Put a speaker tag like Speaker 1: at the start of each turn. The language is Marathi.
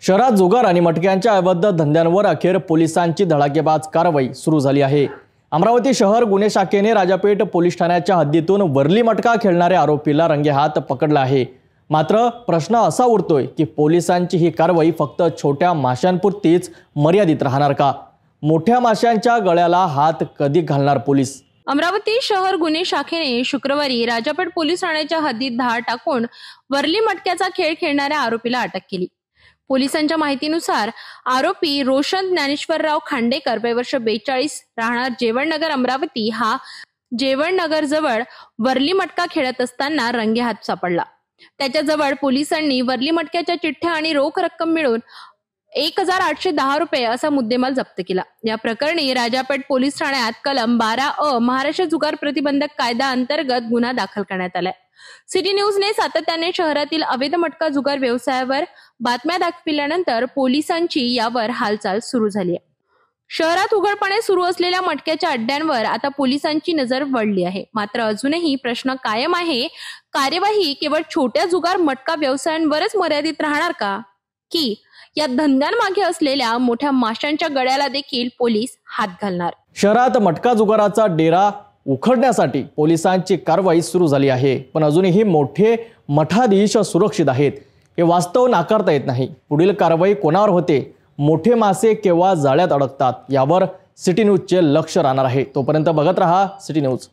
Speaker 1: शहरात जुगार आणि मटक्यांच्या अवैध धंद्यांवर अखेर पोलिसांची धडाकेबाज कारवाई सुरू झाली आहे। अमरावती शहर गुन्हे शाखेने राजापेठ पोलीस ठाण्याच्या हद्दीतून वरली मटका खेळणाऱ्या आरोपीला रंगेहात पकडला आहे। मात्र प्रश्न असा उरतोय की पोलिसांची ही कारवाई फक्त छोट्या माशांपुरतीच मर्यादित राहणार का? मोठ्या माशांच्या गळ्याला हात कधी घालणार पोलीस?
Speaker 2: अमरावती शहर गुन्हे शाखेने शुक्रवारी राजापेठ पोलीस ठाण्याच्या हद्दीत धाड टाकून वरली मटक्याचा खेळ खेळणाऱ्या आरोपीला अटक केली। पोलिसांच्या माहितीनुसार आरोपी रोशन ज्ञानेश्वरराव खांडेकर वय वर्ष 42 राहणार जेवणनगर अमरावती हा जेवणनगर जवळ वरली मटका खेळत असताना रंगेहात सापडला। त्याच्याजवळ पोलिसांनी वरली मटक्याच्या चिठ्ठ्या आणि रोख रक्कम मिळून 1810 रुपये असा मुद्देमाल जप्त केला। या प्रकरणी राजापेठ पोलीस ठाण्यात कलम 12A महाराष्ट्र जुगार प्रतिबंधक कायदा अंतर्गत गुन्हा दाखल करण्यात आलाय। सिटी न्यूजने सातत्याने शहरातील अवैध मटका जुगार व्यवसायावर बातम्या दाखविल्यानंतर पोलिसांची यावर हालचाल सुरू झाली आहे। शहरात उघडपणे सुरू असलेल्या मटक्याच्या अड्ड्यांवर आता पोलिसांची नजर वळली आहे। मात्र अजूनही प्रश्न कायम आहे, कार्यवाही केवळ छोट्या जुगार मटका व्यवसायांवरच मर्यादित राहणार का, की या धंद्यांमागे असलेल्या मोठ्या माशांच्या गळ्याला देखील पोलीस हात घालणार?
Speaker 1: शहरात मटका जुगाराचा डेरा उखडण्यासाठी पोलिसांची कारवाई सुरू झाली आहे, पण अजूनही मोठे मठाधीश सुरक्षित आहेत हे वास्तव नाकारता येत नाही। पुढील कारवाई कोणावर होते, मोठे मासे केव्हा जाळ्यात अडकतात यावर सिटी न्यूजचे लक्ष राहणार आहे। तोपर्यंत बघत रहा सिटी न्यूज।